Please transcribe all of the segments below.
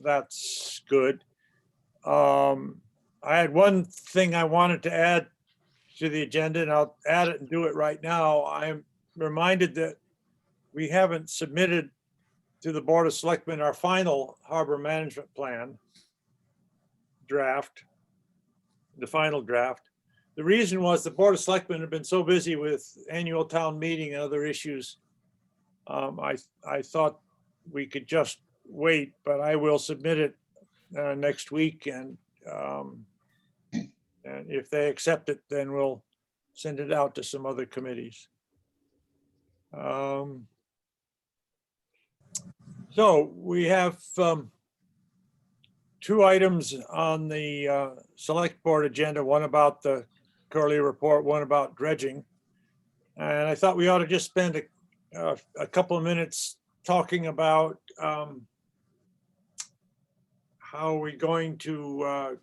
that's good. I had one thing I wanted to add to the agenda, and I'll add it and do it right now. I'm reminded that we haven't submitted to the Board of Selectmen our final harbor management plan draft, the final draft. The reason was the Board of Selectmen have been so busy with annual town meeting and other issues. I thought we could just wait, but I will submit it next week, and if they accept it, then we'll send it out to some other committees. So we have two items on the select board agenda, one about the Curley report, one about dredging. And I thought we ought to just spend a couple of minutes talking about how are we going to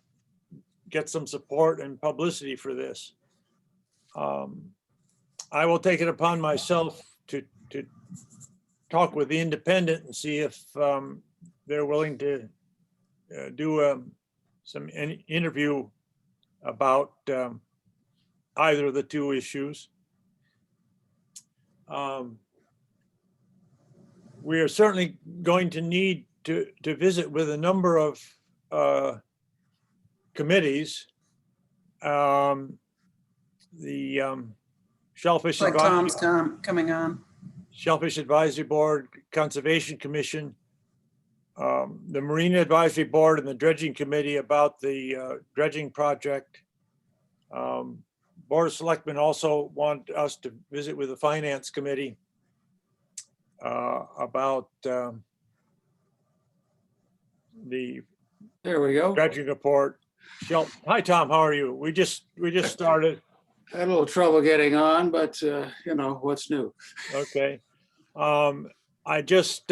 get some support and publicity for this. I will take it upon myself to talk with the Independent and see if they're willing to do some interview about either of the two issues. We are certainly going to need to visit with a number of committees. The Shellfish Like Advisory, Tom's coming on. Shellfish Advisory Board, Conservation Commission, the Marine Advisory Board, and the Dredging Committee about the dredging project. Board of Selectmen also want us to visit with the Finance Committee about the There we go. dredging report. Hi, Tom, how are you? We just started. Had a little trouble getting on, but you know, what's new? Okay. I just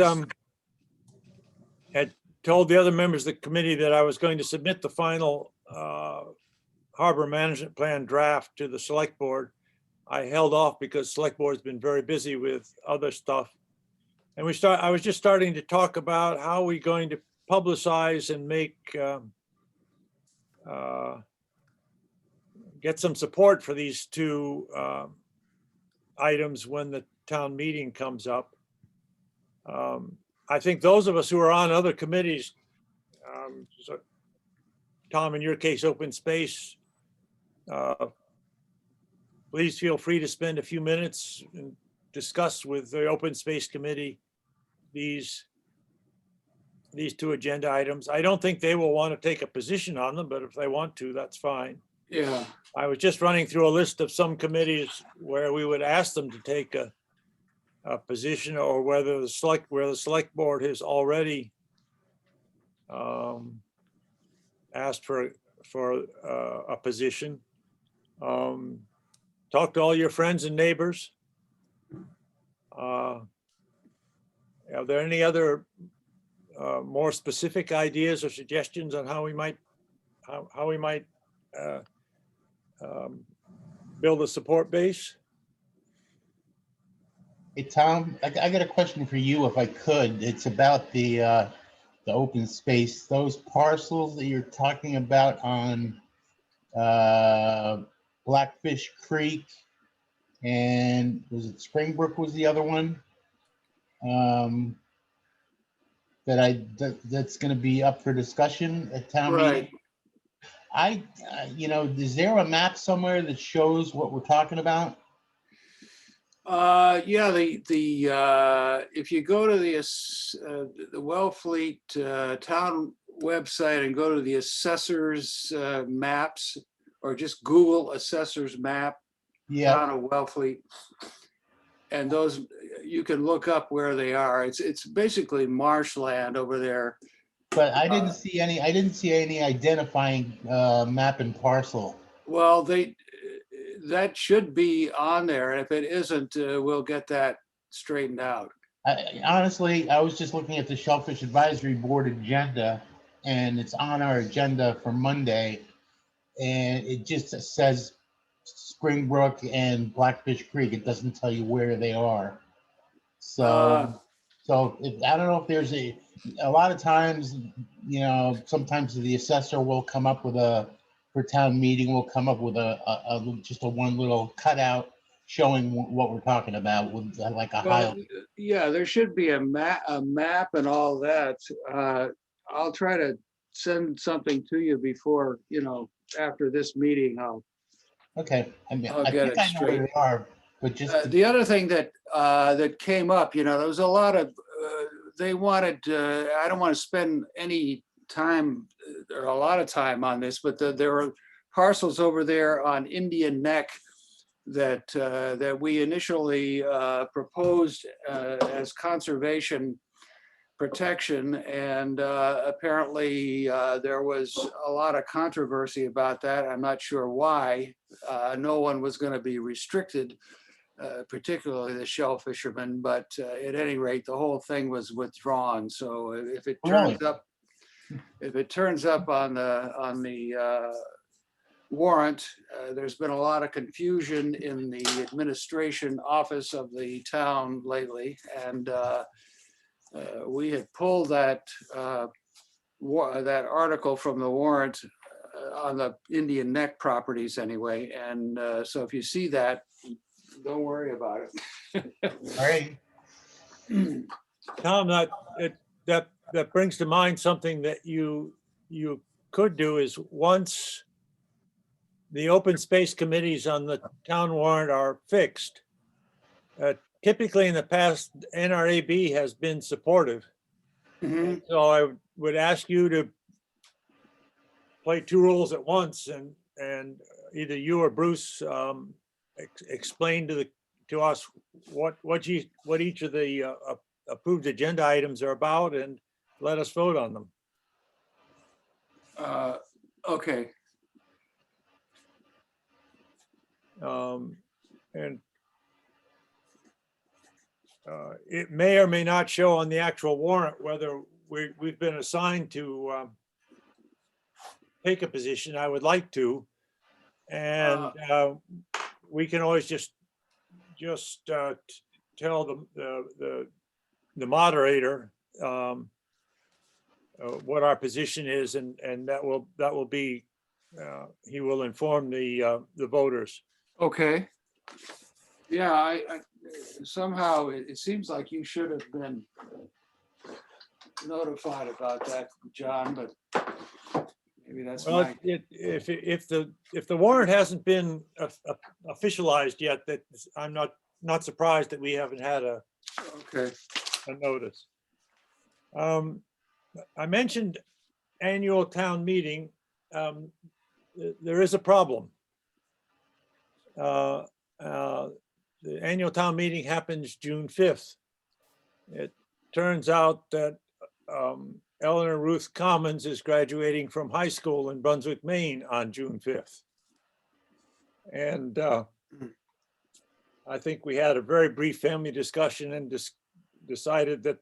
had told the other members of the committee that I was going to submit the final harbor management plan draft to the select board. I held off because select board has been very busy with other stuff. And I was just starting to talk about how we're going to publicize and make get some support for these two items when the town meeting comes up. I think those of us who are on other committees, so Tom, in your case, open space, please feel free to spend a few minutes and discuss with the open space committee these two agenda items. I don't think they will want to take a position on them, but if they want to, that's fine. Yeah, I was just running through a list of some committees where we would ask them to take a position, or whether the select board has already asked for a position. Talk to all your friends and neighbors. Are there any other more specific ideas or suggestions on how we might build a support base? Hey, Tom, I got a question for you, if I could. It's about the open space, those parcels that you're talking about on Blackfish Creek, and was it Springbrook was the other one? That's going to be up for discussion at town meeting. right. You know, is there a map somewhere that shows what we're talking about? Yeah, if you go to the Wellfleet town website and go to the assessors maps, or just Google assessors map, Yeah. town of Wellfleet, and those you can look up where they are. It's basically marshland over there. But I didn't see any. I didn't see any identifying map and parcel. Well, that should be on there, and if it isn't, we'll get that straightened out. Honestly, I was just looking at the Shellfish Advisory Board agenda, and it's on our agenda for Monday, and it just says Springbrook and Blackfish Creek. It doesn't tell you where they are. So So I don't know if there's a lot of times, sometimes the assessor will come up with for town meeting, will come up with just a one little cutout showing what we're talking about with like a Well, highlight. yeah, there should be a map and all that. I'll try to send something to you before, after this meeting. Okay, I mean, I'll I get think it I know where straight. they are, but just, The other thing that came up, there was a lot of, they wanted, I don't want to spend any time or a lot of time on this, but there were parcels over there on Indian Neck that we initially proposed as conservation protection, and apparently there was a lot of controversy about that. I'm not sure why. No one was going to be restricted, particularly the shell fishermen, but at any rate, the whole thing was withdrawn. So if it Really? turns up on the warrant, there's been a lot of confusion in the administration office of the town lately, and we had pulled that that article from the warrant on the Indian Neck properties anyway. And so if you see that, don't worry about it. all right, Tom, that brings to mind something that you could do is once the open space committees on the town warrant are fixed. Typically in the past, NRAB has been supportive. Mhm. So I would ask you to play two roles at once and either you or Bruce explain to us what each of the approved agenda items are about and let us vote on them. Okay, And it may or may not show on the actual warrant whether we've been assigned to take a position. I would like to. And we can always just tell the moderator what our position is, and that will be he will inform the voters. okay. Yeah, I somehow it seems like you should have been notified about that, John, but maybe that's Well, my, if the warrant hasn't been officialized yet, that I'm not surprised that we haven't had a okay. notice. I mentioned annual town meeting. There is a problem. The annual town meeting happens June 5th. It turns out that Eleanor Ruth Commons is graduating from high school in Brunswick, Maine on June 5th. And I think we had a very brief family discussion and decided that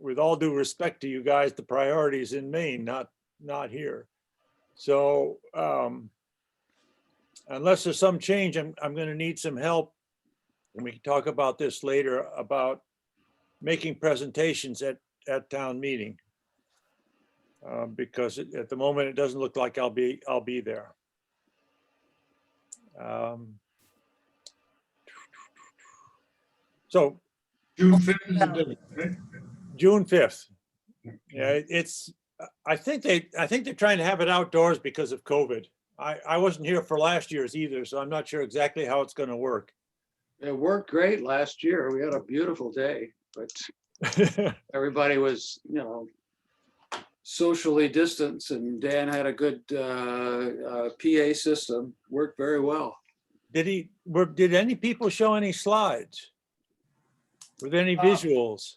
with all due respect to you guys, the priority is in Maine, not here. So unless there's some change, I'm going to need some help. And we can talk about this later about making presentations at town meeting. Because at the moment, it doesn't look like I'll be there. So June 5th is the date, right? June 5th. Yeah, I think they're trying to have it outdoors because of COVID. I wasn't here for last year's either, so I'm not sure exactly how it's going to work. It worked great last year. We had a beautiful day, but everybody was, socially distanced, and Dan had a good PA system, worked very well. Did any people show any slides? Were there any visuals?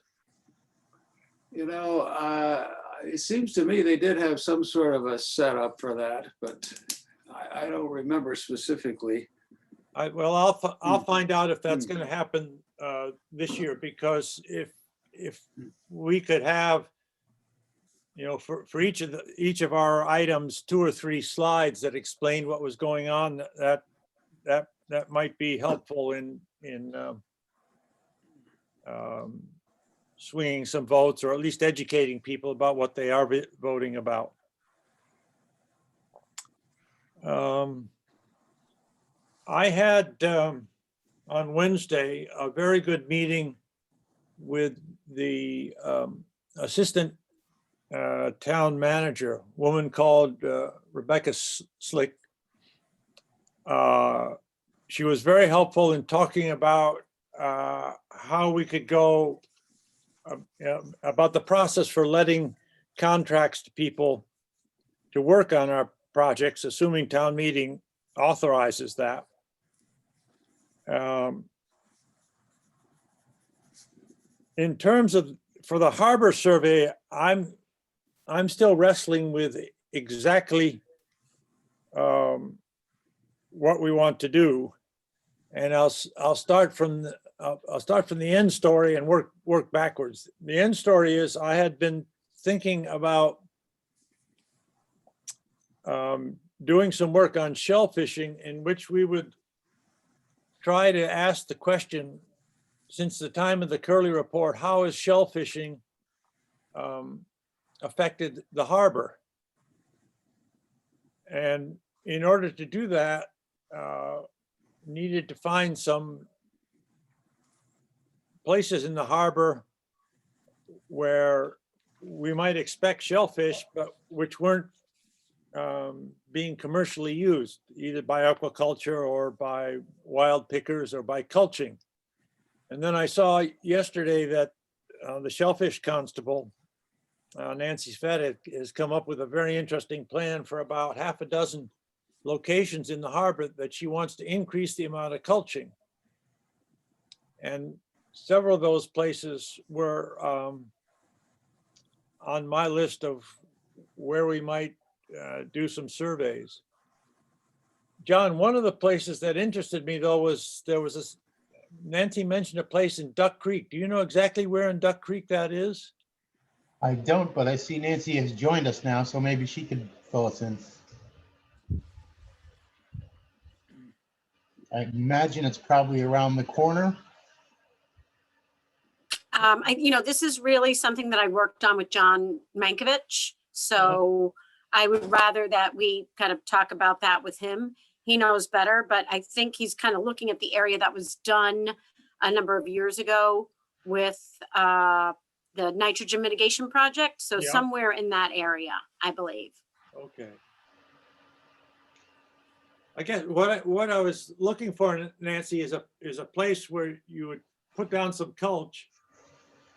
It seems to me they did have some sort of a setup for that, but I don't remember specifically. I'll find out if that's going to happen this year, because if we could have, for each of our items, 2 or 3 slides that explained what was going on, that might be helpful in swinging some votes, or at least educating people about what they are voting about. I had on Wednesday a very good meeting with the assistant town manager, a woman called Rebecca Slick. She was very helpful in talking about how we could go about the process for letting contracts to people to work on our projects, assuming town meeting authorizes that. In terms of, for the harbor survey, I'm still wrestling with exactly what we want to do. And I'll start from the end story and work backwards. The end story is I had been thinking about doing some work on shellfishing, in which we would try to ask the question, since the time of the Curley Report, how has shellfishing affected the harbor? And in order to do that, needed to find some places in the harbor where we might expect shellfish, but which weren't being commercially used, either by aquaculture or by wild pickers or by culching. And then I saw yesterday that the Shellfish Constable, Nancy Sved, has come up with a very interesting plan for about half a dozen locations in the harbor that she wants to increase the amount of culching. And several of those places were on my list of where we might do some surveys. John, one of the places that interested me though was Nancy mentioned a place in Duck Creek. Do you know exactly where in Duck Creek that is? I don't, but I see Nancy has joined us now, so maybe she could fill us in. I imagine it's probably around the corner. This is really something that I worked on with John Mankiewicz. So I would rather that we kind of talk about that with him. He knows better, but I think he's kind of looking at the area that was done a number of years ago with the nitrogen mitigation project. So Yeah. somewhere in that area, I believe. Okay. I guess what I was looking for, Nancy, is a place where you would put down some culch,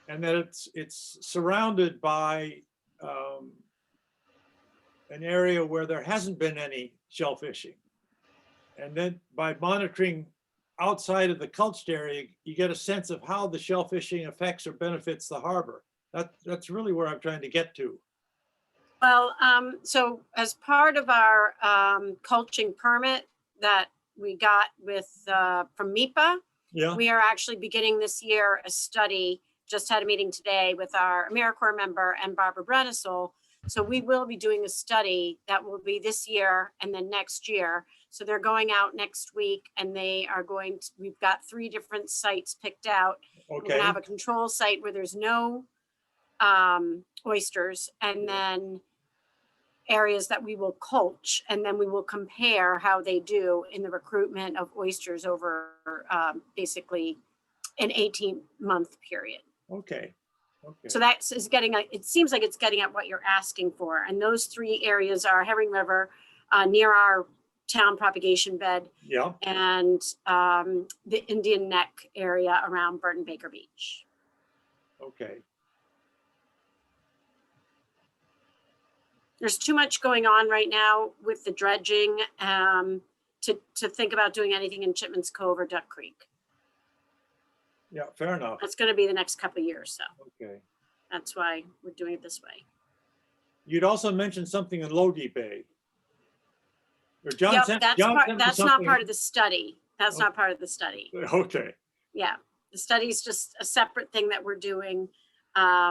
and that it's surrounded by an area where there hasn't been any shellfishing. And then by monitoring outside of the culched area, you get a sense of how the shellfishing affects or benefits the harbor. That's really where I'm trying to get to. Well, so as part of our culching permit that we got from MIPA, Yeah, we are actually beginning this year a study, just had a meeting today with our AmeriCorps member and Barbara Brennisel. So we will be doing a study that will be this year and then next year. So they're going out next week and we've got 3 different sites picked out. We're okay, gonna have a control site where there's no oysters, and then areas that we will culch, and then we will compare how they do in the recruitment of oysters over basically an 18-month period. okay. So that is it seems like it's getting at what you're asking for. And those 3 areas are Herring River, near our town propagation bed, Yeah, and the Indian Neck area around Burton Baker Beach. okay. There's too much going on right now with the dredging to think about doing anything in Chipman's Cove or Duck Creek. Yeah, fair enough. That's going to be the next couple of years. So Okay. that's why we're doing it this way. You'd also mentioned something in Logie Bay. Or John Yep, sent- that's John part, sent me that's not something- part of the study. That's Oh. not part of the study. Okay, Yeah, the study is just a separate thing that we're doing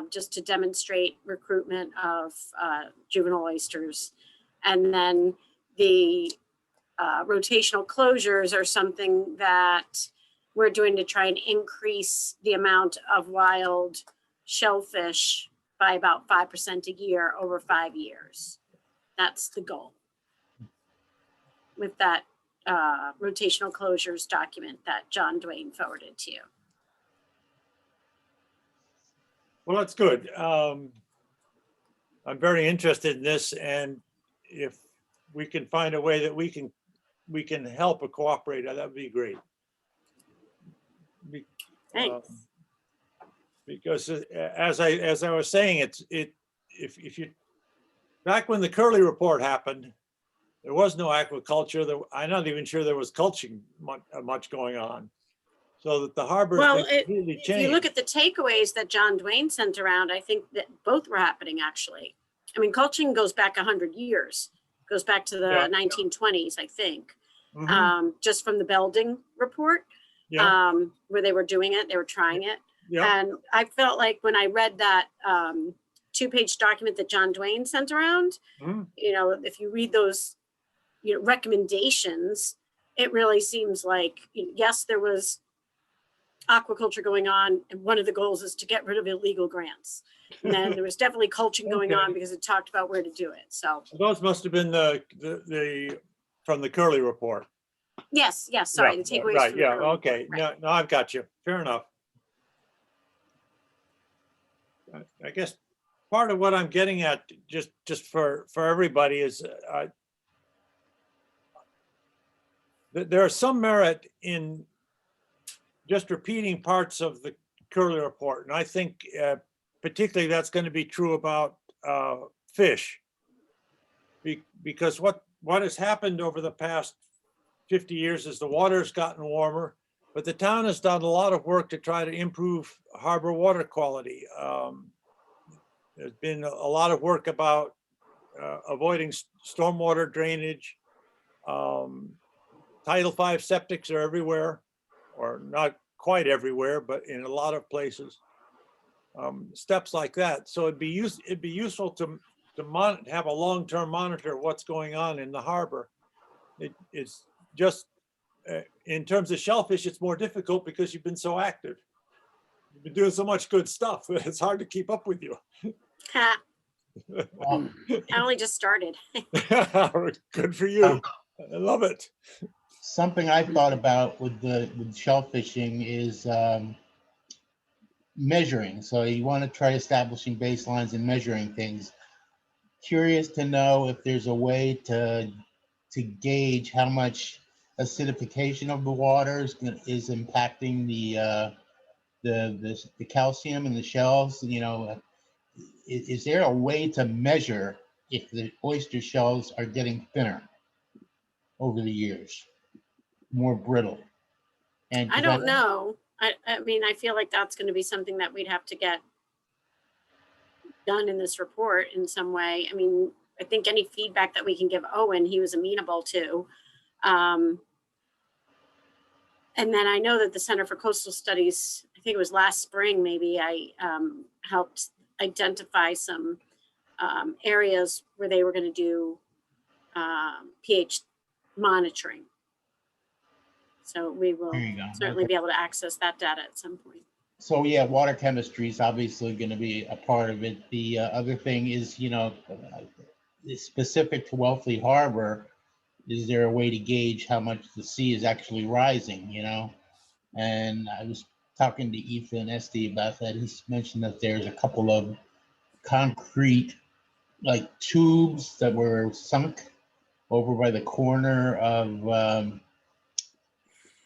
just to demonstrate recruitment of juvenile oysters. And then the rotational closures are something that we're doing to try and increase the amount of wild shellfish by about 5% a year over 5 years. That's the goal with that rotational closures document that John Dwayne forwarded to you. Well, that's good. I'm very interested in this, and if we can find a way that we can help or cooperate, that would be great. Thanks. Because as I was saying, if you, back when the Curley report happened, there was no aquaculture. I'm not even sure there was culturing much going on. So that the harbor Well, completely if changed. you look at the takeaways that John Dwayne sent around, I think that both were happening actually. I mean, culturing goes back 100 years, goes back to the Yeah. 1920s, I think, Mhm. just from the Belding report, Yeah, where they were doing it, they were trying it. yeah, And I felt like when I read that 2-page document that John Dwayne sent around, mhm. you know, if you read those, you know, recommendations, it really seems like, yes, there was aquaculture going on, and one of the goals is to get rid of illegal grants. And then there was definitely culturing going on Okay. because it talked about where to do it. So Those must have been the from the Curley report. yes, sorry, Yeah, the takeaways. right, from the yeah, Curley okay. report, No, I've got you. Fair enough. I guess part of what I'm getting at, just for everybody, is there is some merit in just repeating parts of the Curley report, and I think particularly that's going to be true about fish, because what has happened over the past 50 years is the water's gotten warmer, but the town has done a lot of work to try to improve harbor water quality. There's been a lot of work about avoiding stormwater drainage. Title V septics are everywhere, or not quite everywhere, but in a lot of places. Steps like that. So it'd be useful to have a long-term monitor of what's going on in the harbor. It's just in terms of shellfish, it's more difficult because you've been so active. You've been doing so much good stuff. It's hard to keep up with you. Ha, Well, I only just started. Good for you. I love it. something I thought about with shellfishing is measuring. So you want to try establishing baselines and measuring things. Curious to know if there's a way to gauge how much acidification of the water is impacting the calcium in the shells. You know, is there a way to measure if the oyster shells are getting thinner over the years, more brittle? And I don't know. I mean, I feel like that's going to be something that we'd have to get done in this report in some way. I mean, I think any feedback that we can give Owen, he was amenable to. And then I know that the Center for Coastal Studies, I think it was last spring, maybe I helped identify some areas where they were going to do pH monitoring. So we will There you go. certainly be able to access that data at some point. So yeah, water chemistry is obviously going to be a part of it. The other thing is, you know, specific to Wellfleet Harbor, is there a way to gauge how much the sea is actually rising, you know? And I was talking to Ethan Esty about that. He's mentioned that there's a couple of concrete like tubes that were sunk over by the corner of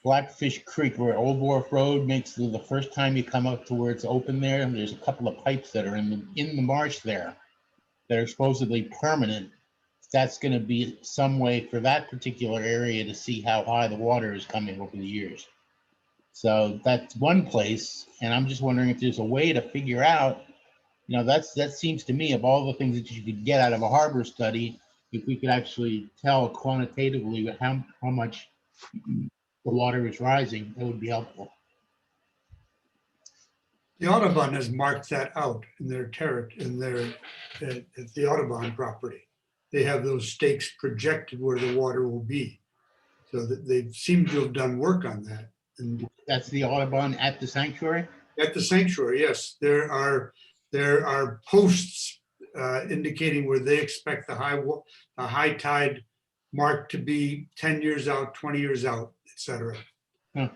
Blackfish Creek, where Old Wharf Road makes the first time you come up to where it's open there. And there's a couple of pipes that are in the marsh there that are supposedly permanent. That's going to be some way for that particular area to see how high the water is coming over the years. So that's one place. And I'm just wondering if there's a way to figure out, you know, that seems to me, of all the things that you could get out of a harbor study, if we could actually tell quantitatively how much the water is rising, that would be helpful. The Audubon has marked that out in their at the Audubon property. They have those stakes projected where the water will be. So that they seem to have done work on that. And That's the Audubon at the sanctuary? At the sanctuary, yes, there are posts indicating where they expect the high tide mark to be 10 years out, 20 years out, et cetera. Hmm.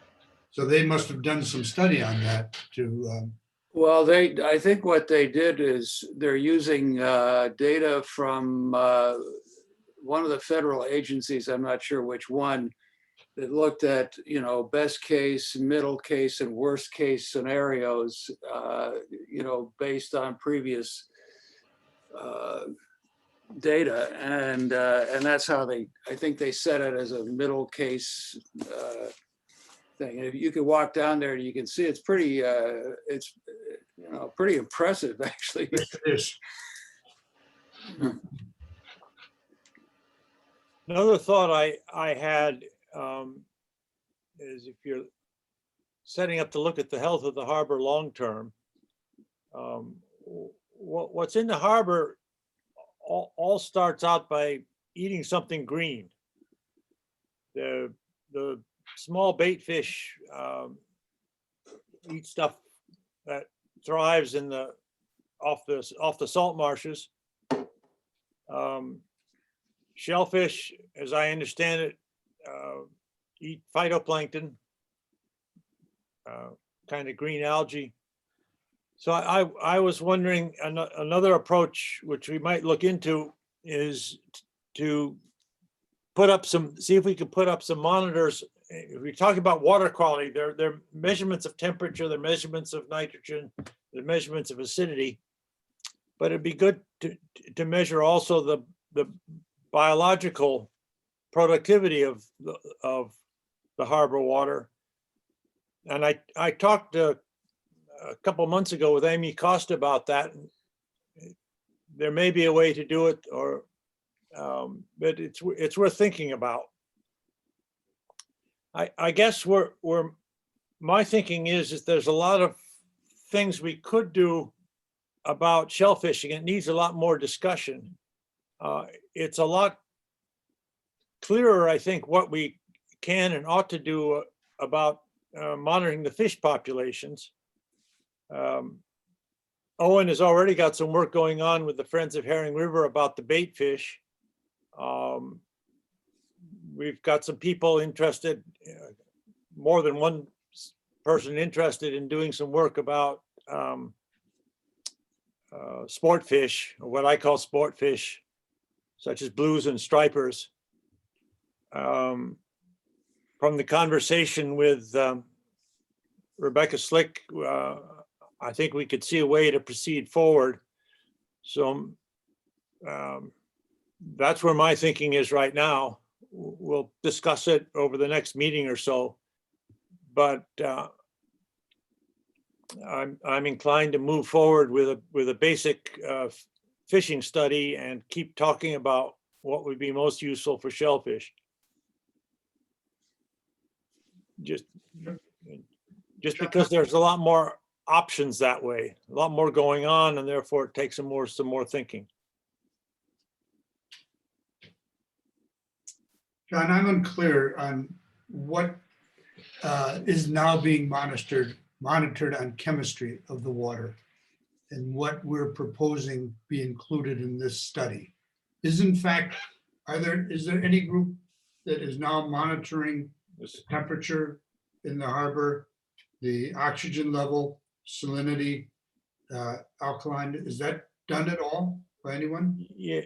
So they must have done some study on that to, Well, I think what they did is they're using data from one of the federal agencies, I'm not sure which one, that looked at, best case, middle case, and worst case scenarios, based on previous data. And that's how I think they set it as a middle case thing. And if you could walk down there, you can see it's pretty, pretty impressive, actually. yes, it is. Another thought I had is if you're setting up to look at the health of the harbor long-term, what's in the harbor all starts out by eating something green. The small bait fish eat stuff that thrives in off the salt marshes. Shellfish, as I understand it, eat phytoplankton, kind of green algae. So I was wondering, another approach which we might look into is to see if we could put up some monitors. If we talk about water quality, they're measurements of temperature, they're measurements of nitrogen, they're measurements of acidity. But it'd be good to measure also the biological productivity of the harbor water. And I talked a couple of months ago with Amy Costa about that. There may be a way to do it, but it's worth thinking about. I guess my thinking is there's a lot of things we could do about shellfishing. It needs a lot more discussion. It's a lot clearer, I think, what we can and ought to do about monitoring the fish populations. Owen has already got some work going on with the Friends of Herring River about the bait fish. We've got some people interested, more than one person interested in doing some work about sport fish, or what I call sport fish, such as blues and stripers. From the conversation with Rebecca Slick, I think we could see a way to proceed forward. So that's where my thinking is right now. We'll discuss it over the next meeting or so, but I'm inclined to move forward with a basic fishing study and keep talking about what would be most useful for shellfish. Just because there's a lot more options that way, a lot more going on, and therefore it takes some more thinking. John, I'm unclear on what is now being monitored on chemistry of the water and what we're proposing be included in this study. Is there any group that is now monitoring the temperature in the harbor, the oxygen level, salinity, alkaline? Is that done at all by anyone? Yeah,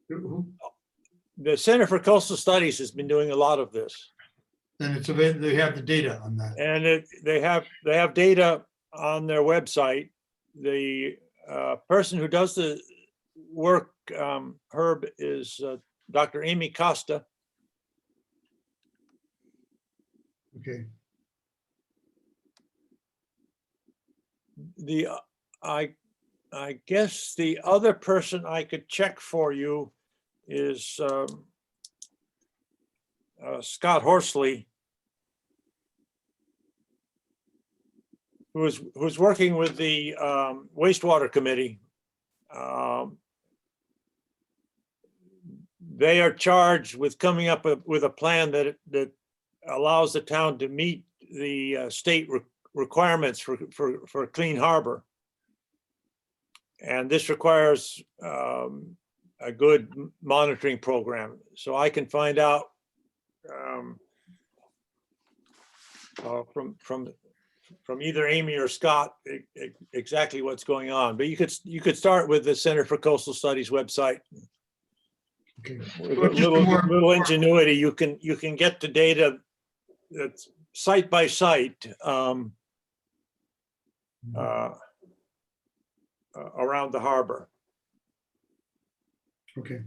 Who- the Center for Coastal Studies has been doing a lot of this, And it's available, they have the data on that. and they have data on their website. The person who does the work, Herb, is Dr. Amy Costa. Okay, I guess the other person I could check for you is Scott Horsley, who's working with the wastewater committee. They are charged with coming up with a plan that allows the town to meet the state requirements for Clean Harbor. And this requires a good monitoring program. So I can find out from either Amy or Scott exactly what's going on. But you could start with the Center for Coastal Studies website. Okay. With Well, a just little ingenuity, you can get the data that's site by site around the harbor. Okay.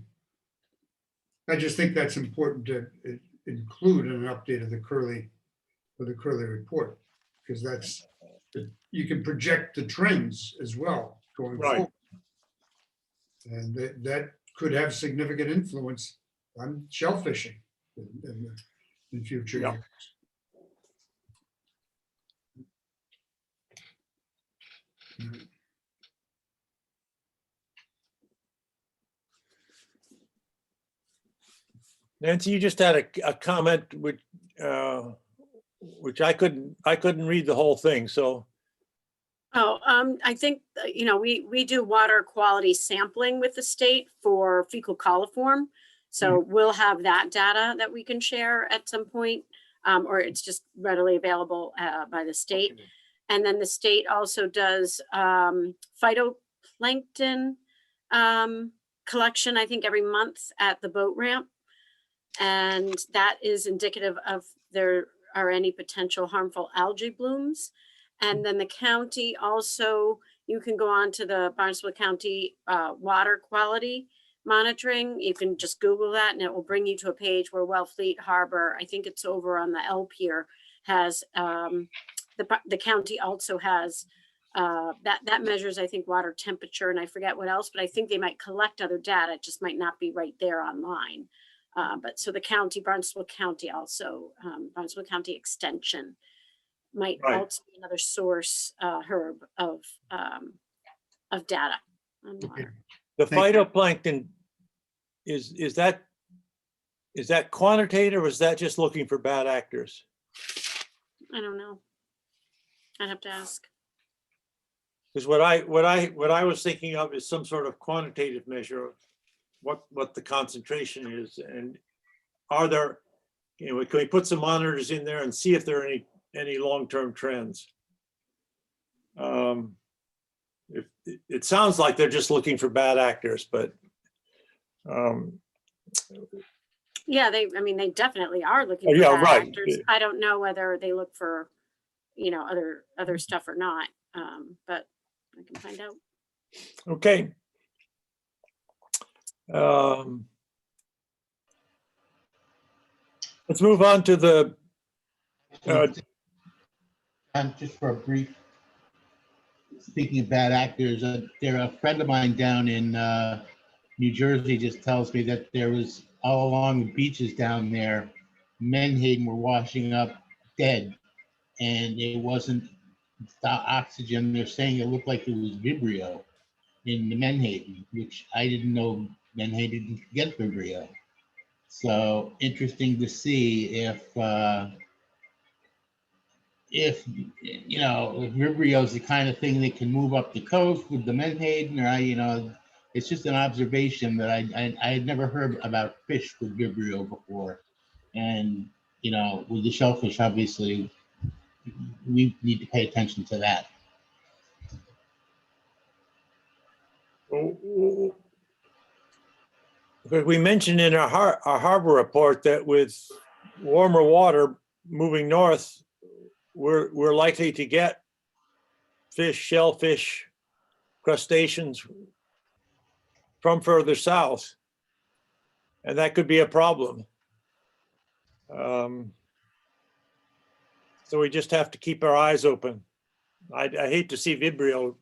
I just think that's important to include in an update of the Curly report, because that's, you can project the trends as well going Right. forward. And that could have significant influence on shellfishing in future Yeah. years. Nancy, you just had a comment which I couldn't read the whole thing, so. Oh, I think, we do water quality sampling with the state for fecal coliform. So we'll have that data that we can share at some point, or it's just readily available by the state. And then the state also does phytoplankton collection, I think, every month at the boat ramp. And that is indicative of there are any potential harmful algae blooms. And then the county also, you can go on to the Barnstable County water quality monitoring. You can just Google that and it will bring you to a page where Wellfleet Harbor, I think it's over on the L Pier, has the county also has that measures, I think, water temperature, and I forget what else, but I think they might collect other data. It just might not be right there online. But so the county, Barnstable County also, Barnstable County Extension might Right. also be another source, Herb, of data on Okay. water. The Thank you. phytoplankton, is that quantitative or is that just looking for bad actors? I don't know. I'd have to ask. Because what I was thinking of is some sort of quantitative measure of what the concentration is, and are there, can we put some monitors in there and see if there are any long-term trends? If it sounds like they're just looking for bad actors, but Yeah, they definitely are looking Oh, for yeah, bad right. actors. I don't know whether they look for, other stuff or not. But I can find out. okay. Let's move on to the And just for a brief, speaking of bad actors, there a friend of mine down in New Jersey just tells me that there was all along the beaches down there, menhaden were washing up dead, and it wasn't the oxygen. They're saying it looked like it was Vibrio in the menhaden, which I didn't know menhaden didn't get Vibrio. So interesting to see if Vibrio is the kind of thing that can move up the coast with the menhaden, or it's just an observation that I had never heard about fish with Vibrio before, and with the shellfish, obviously, we need to pay attention to that. we mentioned in our harbor report that with warmer water moving north, we're likely to get fish, shellfish, crustaceans from further south, and that could be a problem. So we just have to keep our eyes open. I hate to see Vibrio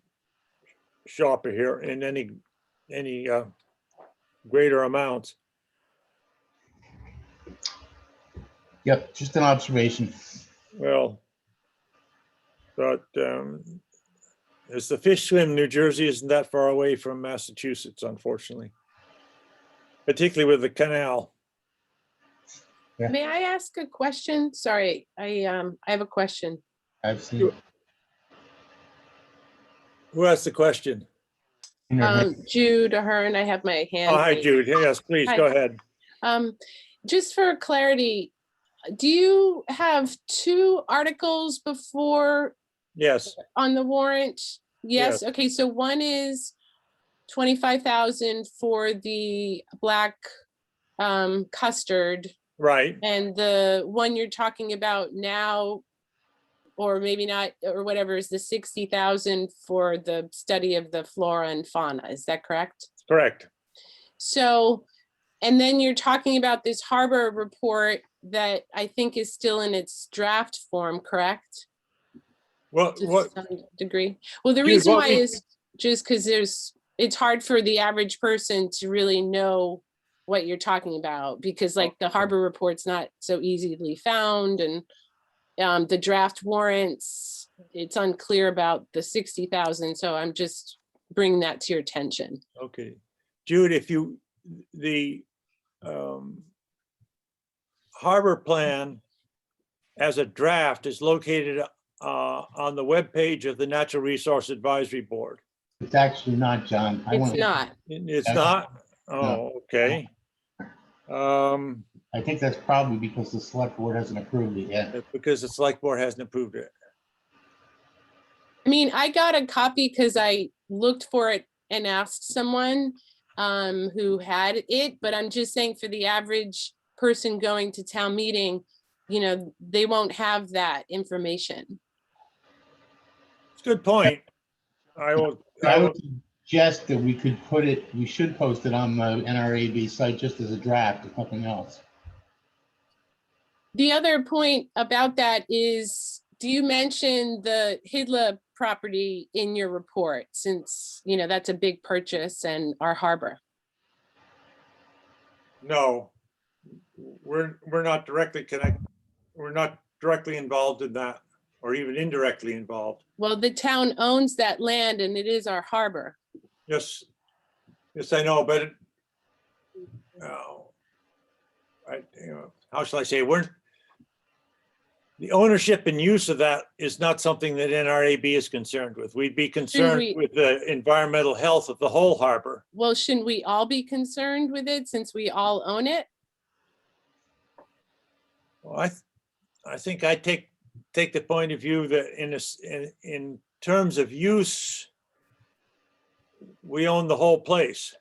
show up here in any greater amounts. Yep, just an observation. Well, but as the fish swim, New Jersey isn't that far away from Massachusetts, unfortunately, particularly with the canal. Yeah. May I ask a question? Sorry, I have a question. I've seen. Who has the question? Jude Ahern, I have my hand. Oh, hi, raised. Jude. Yes, please, Hi. go ahead. Just for clarity, do you have two articles before Yes, on the warrant? Yes. Yes, okay, so one is 25,000 for the black custard, right. and the one you're talking about now, or maybe not, or whatever, is the 60,000 for the study of the flora and fauna, is that correct? Correct. So, and then you're talking about this harbor report that I think is still in its draft form, correct? Well, To what, some degree. Well, the Jude, reason what why we- is just because it's hard for the average person to really know what you're talking about, because like the harbor report's not so easily found, and the draft warrants, it's unclear about the 60,000, so I'm just bringing that to your attention. okay. Jude, if you, the harbor plan as a draft is located on the webpage of the Natural Resource Advisory Board. It's actually not, John. It's not. It's Okay. not? No. Oh, okay. I think that's probably because the select board hasn't approved it yet. Because the select board hasn't approved it. I mean, I got a copy because I looked for it and asked someone who had it, but I'm just saying for the average person going to town meeting, you know, they won't have that information. It's a good point. I will, I would suggest that we could put it, we should post it on the NRAB site just as a draft, if nothing else. The other point about that is, do you mention the Hidla property in your report, since, you know, that's a big purchase and our harbor? no, we're not directly connected. We're not directly involved in that, or even indirectly involved. Well, the town owns that land and it is our harbor. Yes, yes, I know, but oh, how shall I say, the ownership and use of that is not something that NRAB is concerned with. We'd be concerned we- with the environmental health of the whole harbor. Well, shouldn't we all be concerned with it since we all own it? Well, I think I take the point of view that in terms of use, we own the whole place.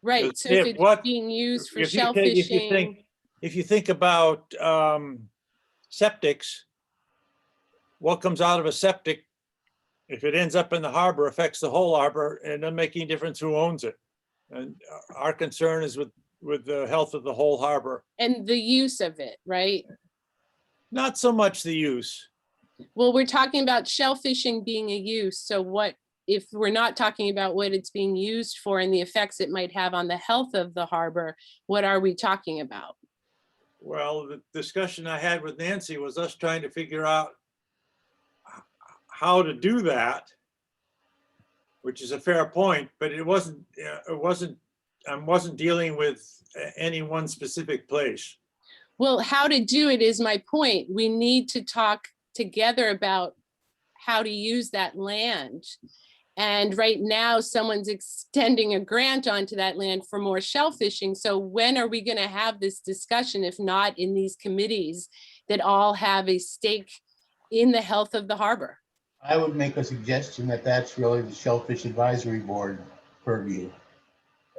Right, Because so if if what- it's being used for If you take- shellfishing, If you think about septics, what comes out of a septic, if it ends up in the harbor, affects the whole harbor, and it doesn't make any difference who owns it. And our concern is with the health of the whole harbor, and the use of it, right? not so much the use. Well, we're talking about shellfishing being a use, so what, if we're not talking about what it's being used for and the effects it might have on the health of the harbor, what are we talking about? Well, the discussion I had with Nancy was us trying to figure out how to do that, which is a fair point, but I wasn't dealing with any one specific place. Well, how to do it is my point. We need to talk together about how to use that land. And right now, someone's extending a grant onto that land for more shellfishing. So when are we gonna have this discussion, if not in these committees that all have a stake in the health of the harbor? I would make a suggestion that that's really the Shellfish Advisory Board purview.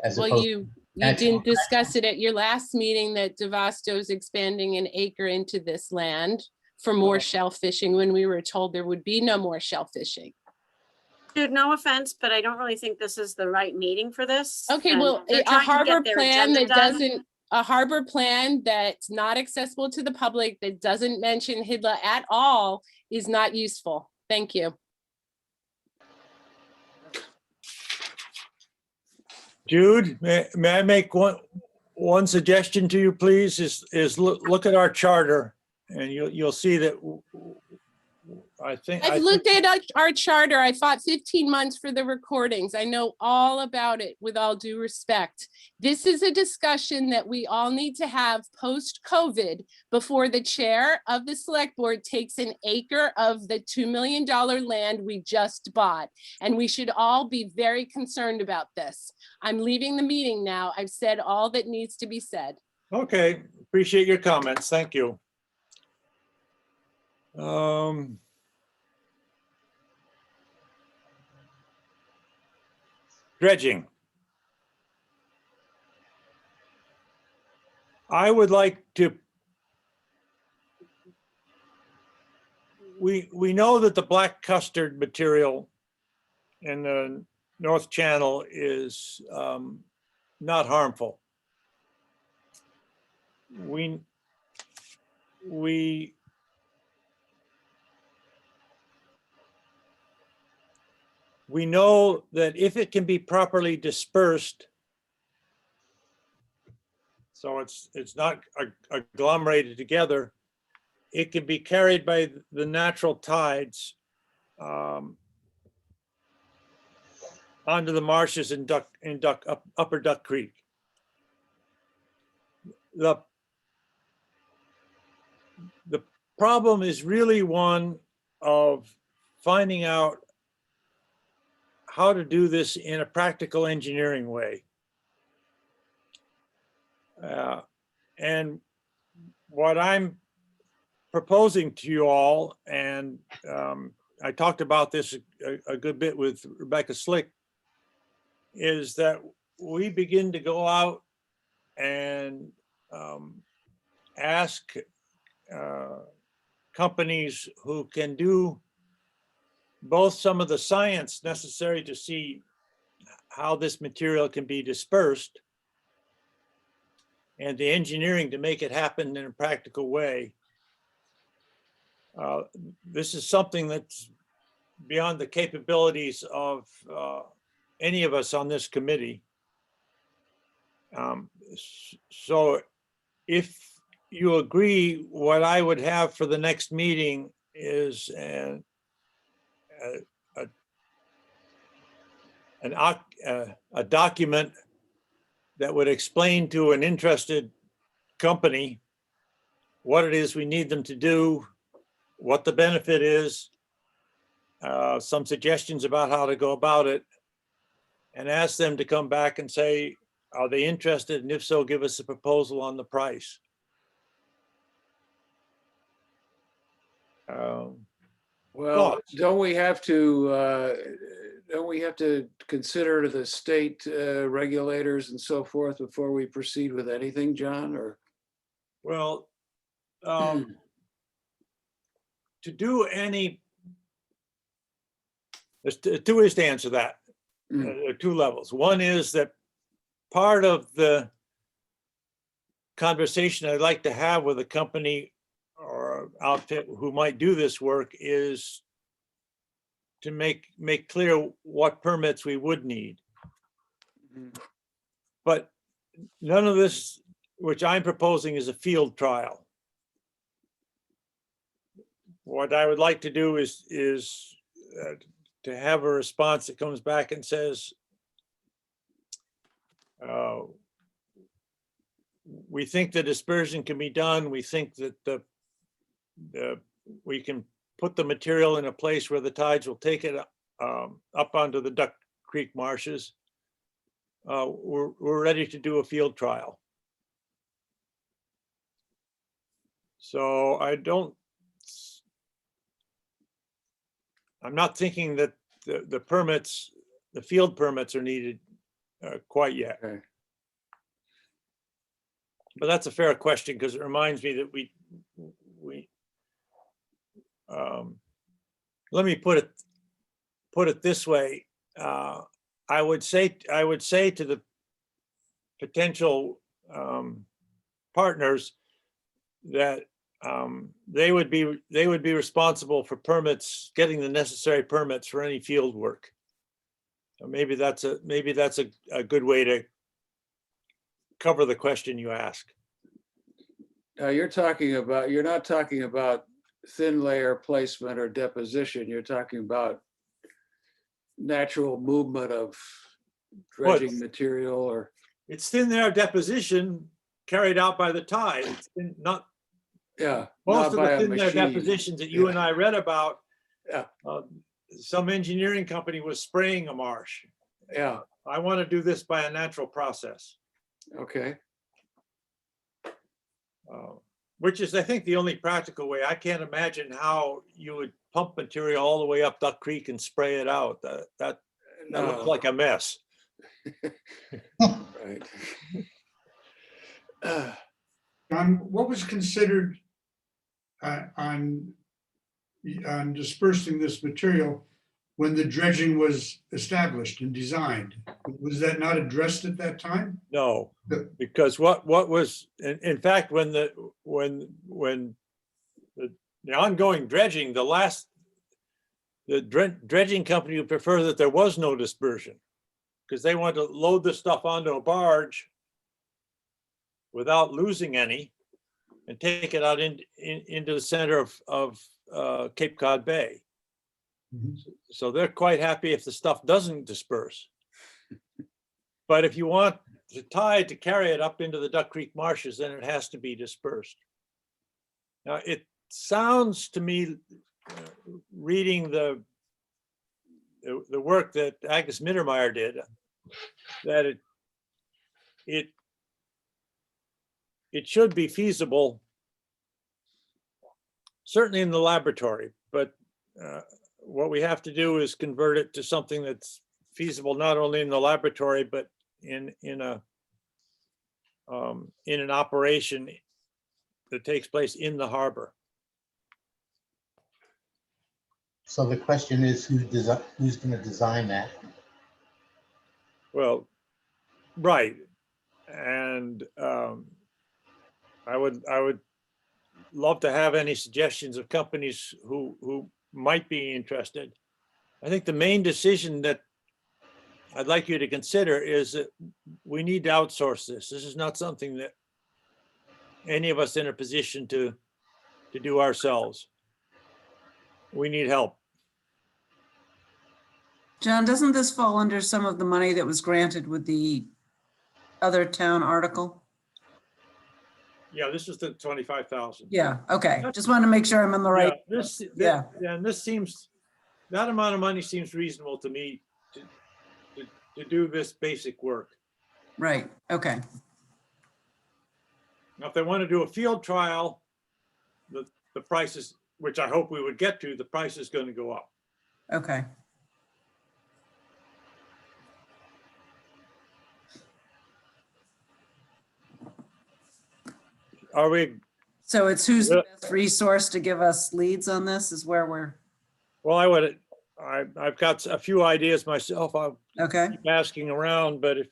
As Well, opposed, you That's- didn't discuss it at your last meeting that Devasto's expanding an acre into this land for more shellfishing when we were told there would be no more shellfishing. Dude, no offense, but I don't really think this is the right meeting for this. Okay, and well, they're a trying to harbor get their plan agenda that done. doesn't, a harbor plan that's not accessible to the public, that doesn't mention Hidla at all is not useful. Thank you. Jude, may I make one suggestion to you, please, is look at our charter, and you'll see that I think. I've looked at our charter. I fought 15 months for the recordings. I know all about it, with all due respect. This is a discussion that we all need to have post-COVID before the chair of the select board takes an acre of the $2 million land we just bought. And we should all be very concerned about this. I'm leaving the meeting now. I've said all that needs to be said. Okay, appreciate your comments. Thank you. Dredging. I would like to, we know that the black custard material in the North Channel is not harmful. We know that if it can be properly dispersed, so it's not agglomerated together, it can be carried by the natural tides onto the marshes in Upper Duck Creek. The problem is really one of finding out how to do this in a practical engineering way. And what I'm proposing to you all, and I talked about this a good bit with Rebecca Slick, is that we begin to go out and ask companies who can do both some of the science necessary to see how this material can be dispersed and the engineering to make it happen in a practical way. This is something that's beyond the capabilities of any of us on this committee. So if you agree, what I would have for the next meeting is a document that would explain to an interested company what it is we need them to do, what the benefit is, some suggestions about how to go about it, and ask them to come back and say, are they interested? And if so, give us a proposal on the price. Well, Thoughts? don't we have to consider the state regulators and so forth before we proceed with anything, John, or? Well, to do any, there's two ways to answer that. There are two levels. One is that part of the conversation I'd like to have with a company or outfit who might do this work is to make clear what permits we would need. But none of this, which I'm proposing, is a field trial. What I would like to do is to have a response that comes back and says, we think the dispersion can be done. We think that we can put the material in a place where the tides will take it up onto the Duck Creek marshes. We're ready to do a field trial. So I'm not thinking that the permits, the field permits are needed quite yet. Okay. But that's a fair question because it reminds me that we let me put it this way. I would say to the potential partners that they would be responsible for permits, getting the necessary permits for any field work. So maybe that's a good way to cover the question you ask. You're not talking about thin layer placement or deposition. You're talking about natural movement of dredging material or, It's thin air deposition carried out by the tide. It's not, yeah. most not of the by a thin air machine. depositions that you and I read about, Yeah. some engineering company was spraying a marsh. Yeah, I want to do this by a natural process, okay. which is, I think, the only practical way. I can't imagine how you would pump material all the way up Duck Creek and spray it out. That looks No, like a mess. right. John, what was considered on dispersing this material when the dredging was established and designed? Was that not addressed at that time? No, The- because what was, in fact, when the ongoing dredging, the dredging company would prefer that there was no dispersion, because they want to load the stuff onto a barge without losing any and take it out into the center of Cape Cod Bay. Mhm. So they're quite happy if the stuff doesn't disperse. But if you want the tide to carry it up into the Duck Creek marshes, then it has to be dispersed. Now, it sounds to me, reading the work that Agnes Mittermeier did, that it should be feasible, certainly in the laboratory, but what we have to do is convert it to something that's feasible not only in the laboratory, but in an operation that takes place in the harbor. So the question is, who's going to design that? Well, right. And I would love to have any suggestions of companies who might be interested. I think the main decision that I'd like you to consider is that we need to outsource this. This is not something that any of us in a position to do ourselves. We need help. John, doesn't this fall under some of the money that was granted with the other town article? Yeah, this is the 25,000. Yeah, okay. Just wanted to make sure I'm on the right. Yeah. And this seems, that amount of money seems reasonable to me to do this basic work. Right, okay. Now, if they want to do a field trial, the prices, which I hope we would get to, the price is going to go up. Okay. Are we, So it's who's the Yeah. best resource to give us leads on this is where we're, well, I've got a few ideas myself. I'll okay, keep asking around, but if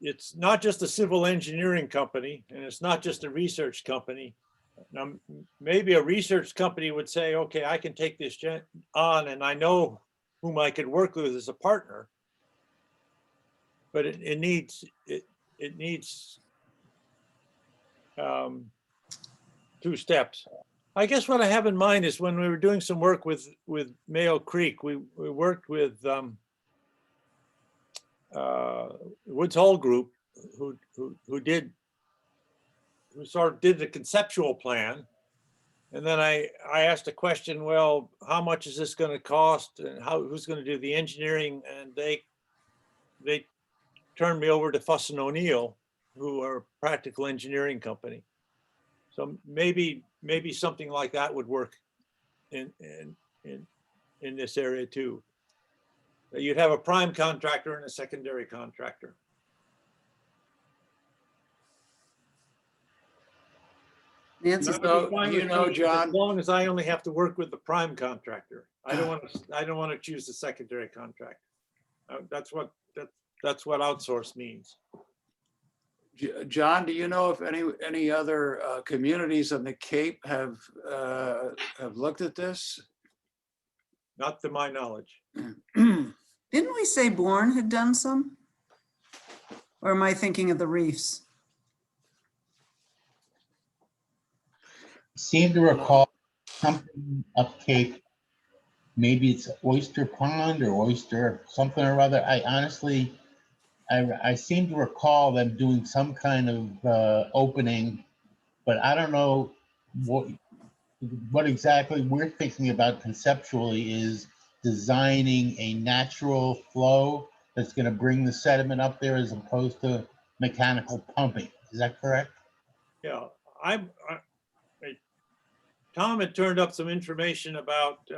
it's not just a civil engineering company, and it's not just a research company. Now, maybe a research company would say, okay, I can take this on, and I know whom I could work with as a partner. But it needs two steps. I guess what I have in mind is when we were doing some work with Mayo Creek, we worked with Woods Hole Group, who sort of did the conceptual plan. And then I asked a question, well, how much is this going to cost, and who's going to do the engineering? And they turned me over to Fuss and O'Neill, who are a practical engineering company. So maybe something like that would work in this area too. You'd have a prime contractor and a secondary contractor. Nancy, That would be fine you with know, me, John- as long as I only have to work with the prime contractor. I don't want to choose the secondary contractor. That's what outsource means. John, do you know if any other communities on the Cape have looked at this? Not to my knowledge. didn't we say Bourne had done some? Or am I thinking of the reefs? Seem to recall something up Cape. Maybe it's Oyster Pond or Oyster something or other. I honestly, I seem to recall them doing some kind of opening, but I don't know what exactly we're thinking about conceptually is designing a natural flow that's going to bring the sediment up there as opposed to mechanical pumping. Is that correct? Yeah, Tom had turned up some information about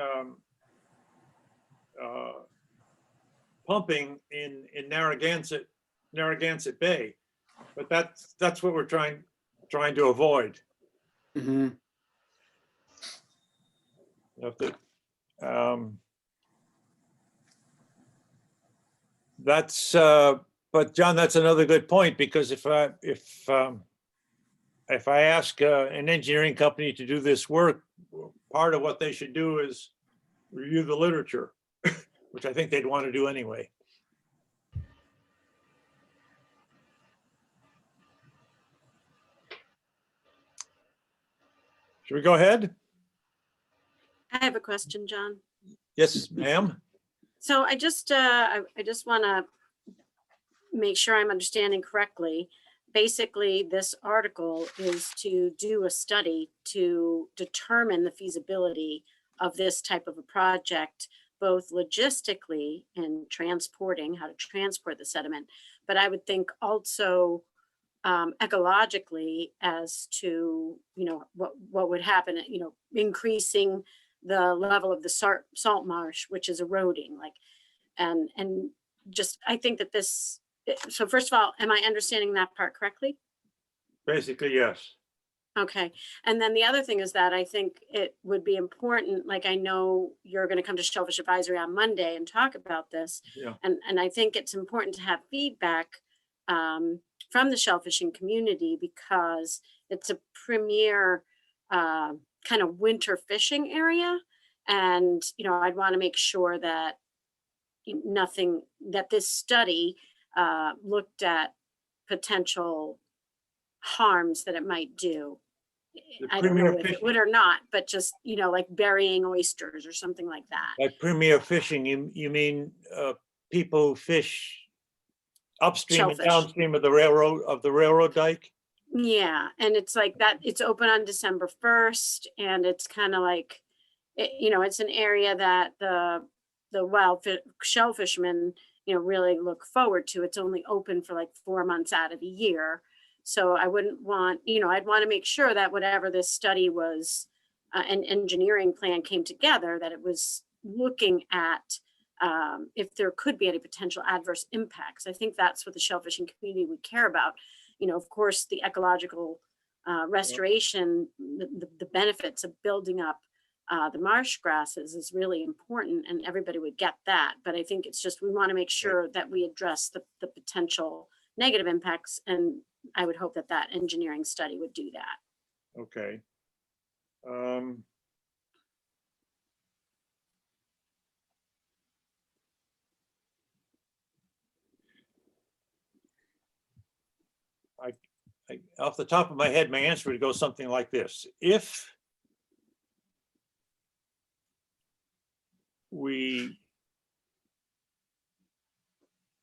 pumping in Narragansett Bay, but that's what we're trying to avoid. Mhm. If the, that's but John, that's another good point, because if I ask an engineering company to do this work, part of what they should do is review the literature, which I think they'd want to do anyway. Should we go ahead? I have a question, John. Yes, ma'am. So I just want to make sure I'm understanding correctly. Basically, this article is to do a study to determine the feasibility of this type of a project, both logistically and transporting, how to transport the sediment, but I would think also ecologically as to, what would happen, increasing the level of the salt marsh, which is eroding, and just, I think that this, so first of all, am I understanding that part correctly? Basically, yes. Okay, and then the other thing is that I think it would be important, like I know you're gonna come to Shellfish Advisory on Monday and talk about this. Yeah. And I think it's important to have feedback from the shellfishing community, because it's a premier kind of winter fishing area. And, I'd wanna make sure that that this study looked at potential harms that it might do. The I don't know premier if it fishing- would or not, but just, like burying oysters or something like that. By premier fishing, you mean people who fish upstream and Shellfish. downstream of the railroad dike? Yeah, and it's like that, it's open on December 1st, and it's kind of like, it's an area that the shellfishermen, really look forward to. It's only open for like 4 months out of the year. So I wouldn't want, I'd want to make sure that whatever this study was, an engineering plan came together, that it was looking at if there could be any potential adverse impacts. I think that's what the shellfishing community would care about. Of course, the ecological restoration, the benefits of building up the marsh grasses is really important, and everybody would get that. But I think it's just, we want to make sure that we address the potential negative impacts, and I would hope that that engineering study would do that. Okay. Off the top of my head, my answer would go something like this. If we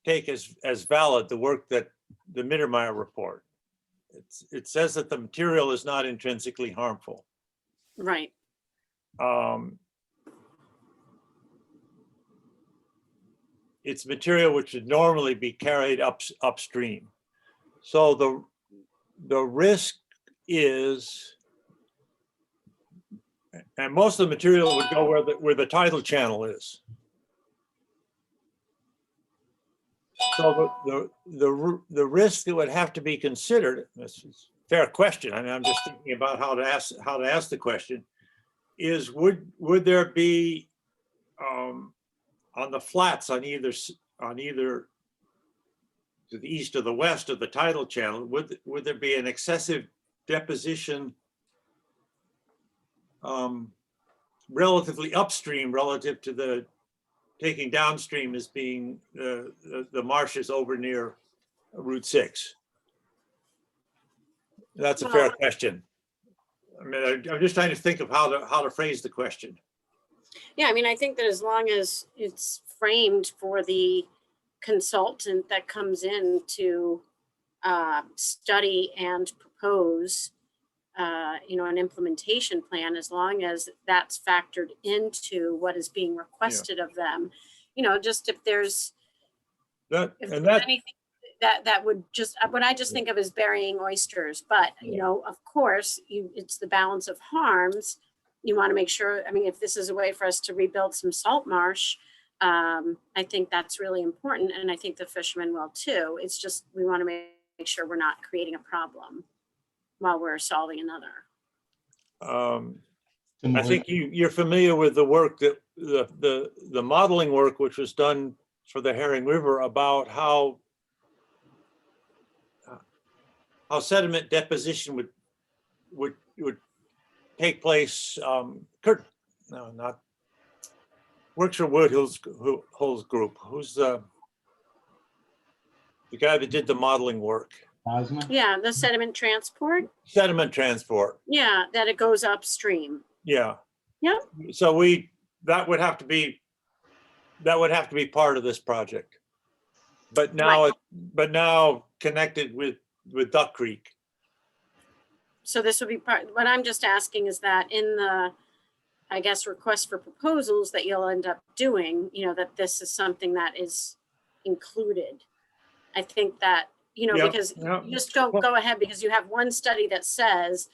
take as valid the work that the Mittermeier report, it says that the material is not intrinsically harmful. Right. It's material which would normally be carried upstream. So the risk is, and most of the material would go where the tidal channel is. So the risk that would have to be considered, this is a fair question, I mean, I'm just thinking about how to ask the question, is would there be on the flats on either to the east or the west of the tidal channel, would there be an excessive deposition relatively upstream relative to the taking downstream as being the marshes over near Route 6? That's a fair Well- question. I mean, I'm just trying to think of how to phrase the question. Yeah, I mean, I think that as long as it's framed for the consultant that comes in to study and propose, an implementation plan, as long as that's factored into what is being requested of them, just if there's anything that would just, what I just think of as burying oysters, but, of course, it's the balance of harms. You want to make sure, I mean, if this is a way for us to rebuild some salt marsh, I think that's really important. And I think the fishermen will too. It's just, we want to make sure we're not creating a problem while we're solving another. I think you're familiar with the work that the modeling work, which was done for the Herring River, about how sediment deposition would take place. Works for Woodhill's group. Who's the guy that did the modeling work? Bosma? Yeah, the sediment transport. Sediment transport. Yeah, that it goes upstream. Yeah. Yep. So that would have to be part of this project. But now connected with Duck Creek. So this would be part, what I'm just asking is that in the, I guess, request for proposals that you'll end up doing, that this is something that is included. I think that, because you just don't go ahead because you have one study that says,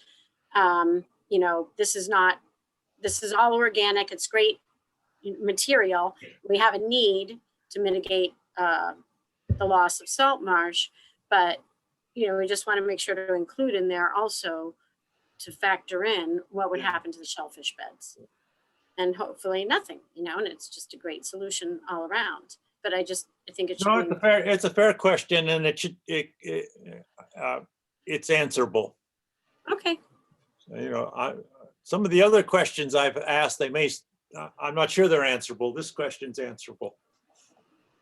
this is all organic, it's great material. We have a need to mitigate the loss of salt marsh, but we just want to make sure to include in there also to factor in what would happen to the shellfish beds. And hopefully nothing, and it's just a great solution all around. But I think it should No, be. it's a fair question, and it's answerable. Okay. Some of the other questions I've asked, I'm not sure they're answerable. This question's answerable.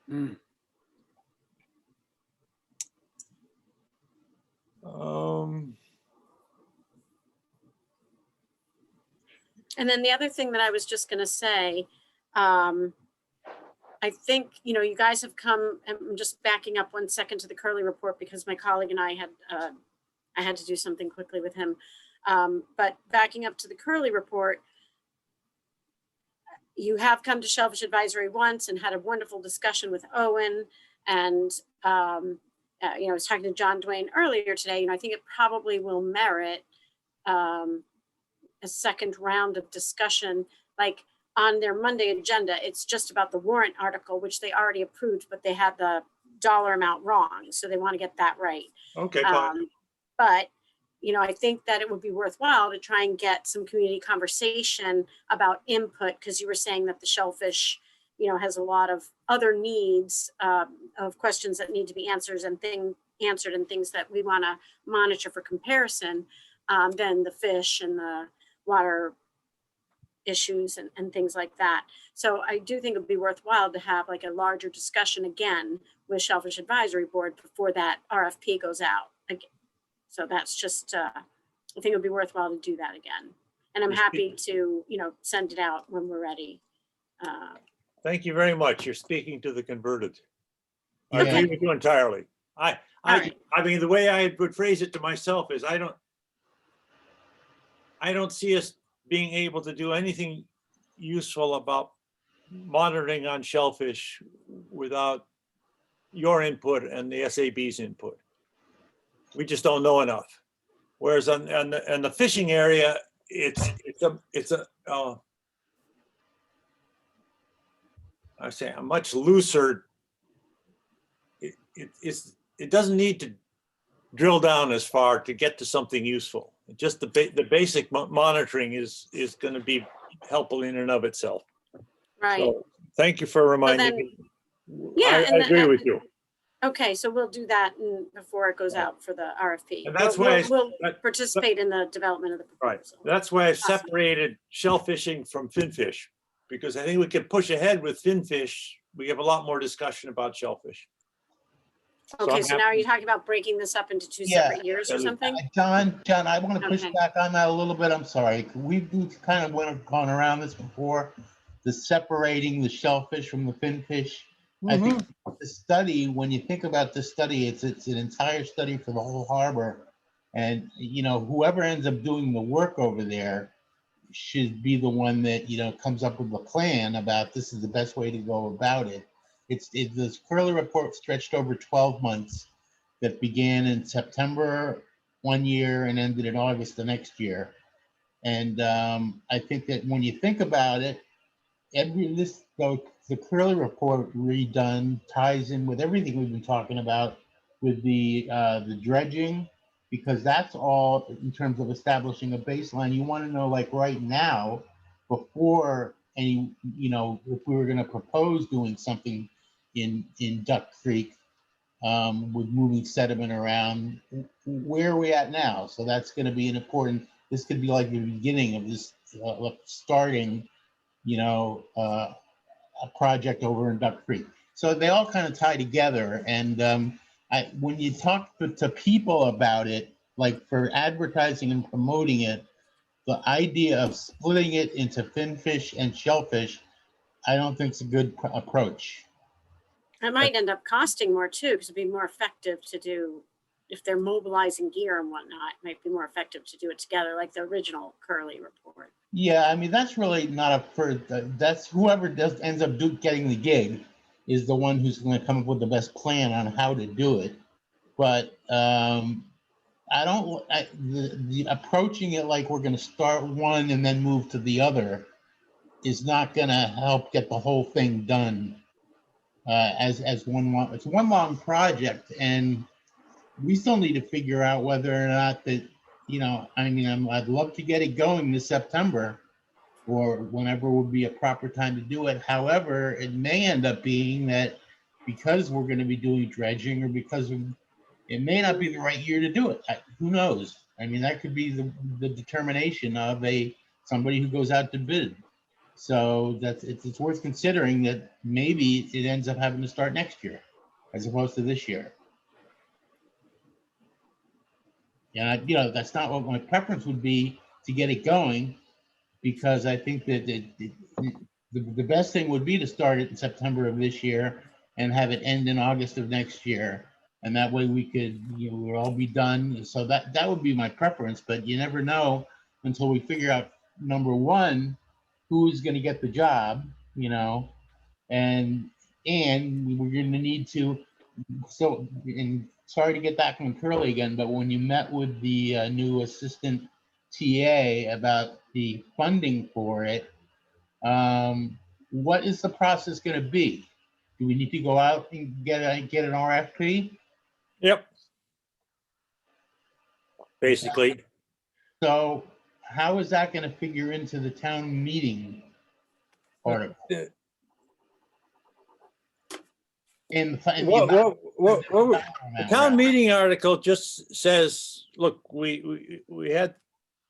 Mm. And then the other thing that I was just going to say, I think, you guys have come, I'm just backing up 1 second to the Curley report because my colleague and I had to do something quickly with him. But backing up to the Curley report, you have come to Shellfish Advisory once and had a wonderful discussion with Owen. And, I was talking to John Dwayne earlier today, I think it probably will merit a second round of discussion, like on their Monday agenda. It's just about the warrant article, which they already approved, but they had the dollar amount wrong. So they want to get that right. Okay, fine. But, I think that it would be worthwhile to try and get some community conversation about input, because you were saying that the shellfish, has a lot of other needs of questions that need to be answered and things that we want to monitor for comparison than the fish and the water issues and things like that. So I do think it'd be worthwhile to have like a larger discussion again with Shellfish Advisory Board before that RFP goes out. So that's just, I think it'd be worthwhile to do that again. And I'm happy to, send it out when we're ready. Thank you very much. You're speaking to the converted. I Yeah. agree with you entirely. All right. I mean, the way I would phrase it to myself is I don't see us being able to do anything useful about monitoring on shellfish without your input and the SAB's input. We just don't know enough. Whereas on the fishing area, I say a much looser. It doesn't need to drill down as far to get to something useful. Just the basic monitoring is going to be helpful in and of itself. Right. So, thank you for reminding me. Yeah, I agree with you. Okay, so we'll do that before it goes out for the RFP. And that's why We'll participate in the development of the Right. proposal. That's why I've Awesome. separated shellfishing from finfish, because I think we can push ahead with finfish. We have a lot more discussion about shellfish. So Okay, I'm so now are happy- you talking about breaking this up into two Yeah. separate years or something? John, I want to push Okay. back on that a little bit. I'm sorry. We've kind of gone around this before, the separating the shellfish from the finfish. I think the study, when you think about the study, it's an entire study for the whole harbor. And, whoever ends up doing the work over there should be the one that, comes up with a plan about this is the best way to go about it. This Curley report stretched over 12 months that began in September one year and ended in August the next year. And I think that when you think about it, the Curley report redone ties in with everything we've been talking about with the dredging, because that's all in terms of establishing a baseline. You want to know, like right now, before any, if we were going to propose doing something in Duck Creek, with moving sediment around, where are we at now? So that's going to be an important, this could be like the beginning of this starting, a project over in Duck Creek. So they all kind of tie together. And when you talk to people about it, like for advertising and promoting it, the idea of splitting it into finfish and shellfish, I don't think it's a good approach. It might end up costing more too, because it'd be more effective to do, if they're mobilizing gear and whatnot, it might be more effective to do it together, like the original Curley report. Yeah, I mean, that's really not that's whoever ends up getting the gig is the one who's going to come up with the best plan on how to do it. But the approaching it like we're going to start one and then move to the other is not going to help get the whole thing done as one. It's one long project, and we still need to figure out whether or not that, I'd love to get it going this September or whenever would be a proper time to do it. However, it may end up being that because we're going to be doing dredging or because it may not be the right year to do it. Who knows? I mean, that could be the determination of somebody who goes out to bid. So it's worth considering that maybe it ends up having to start next year as opposed to this year. And that's not what my preference would be, to get it going, because I think that the best thing would be to start it in September of this year and have it end in August of next year. And that way we could, we'll all be done. So that would be my preference, but you never know until we figure out, number one, who's going to get the job, and we're going to need to. So, and sorry to get back on Curley again, but when you met with the new assistant TA about the funding for it, what is the process going to be? Do we need to go out and get an RFP? Yep. Basically, So how is that going to figure into the town meeting article? the town meeting article just says, look, we had,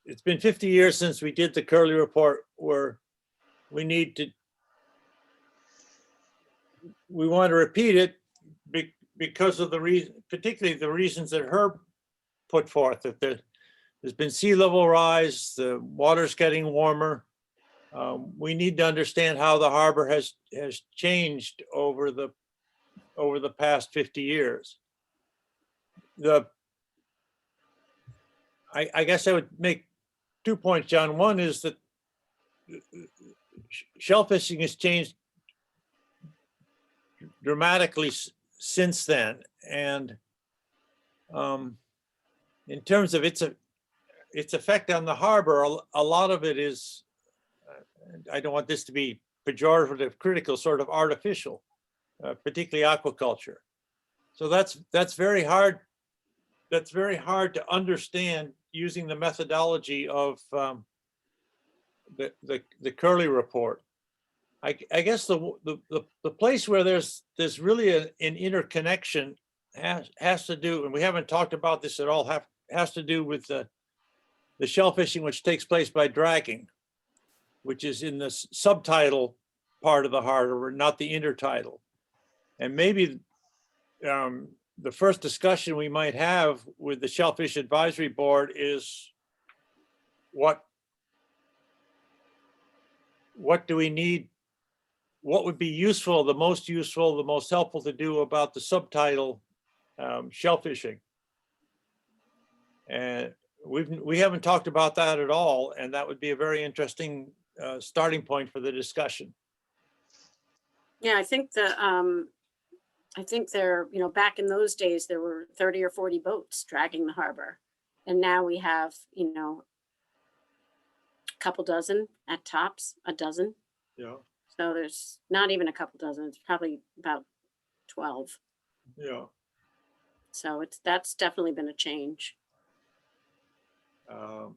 it's been 50 years since we did the Curley report, where we want to repeat it because of the reason, particularly the reasons that Herb put forth, that there's been sea level rise, the water's getting warmer. We need to understand how the harbor has changed over the past 50 years. I guess I would make 2 points, John. One is that shellfishing has changed dramatically since then. And in terms of its effect on the harbor, a lot of it is, I don't want this to be pejorative, critical, sort of artificial, particularly aquaculture. So that's very hard. That's very hard to understand using the methodology of the Curley report. I guess the place where there's really an interconnection has to do, and we haven't talked about this at all, has to do with the shellfishing which takes place by dragging, which is in the subtidal part of the harbor, not the intertidal. And maybe the first discussion we might have with the Shellfish Advisory Board is what do we need? What would be useful, the most helpful to do about the subtitle shellfishing? And we haven't talked about that at all, and that would be a very interesting starting point for the discussion. Yeah, I think there, back in those days, there were 30 or 40 boats dragging the harbor. And now we have, a couple dozen at tops, a dozen. Yeah, So there's not even a couple dozen, it's probably about 12. yeah. So that's definitely been a change. And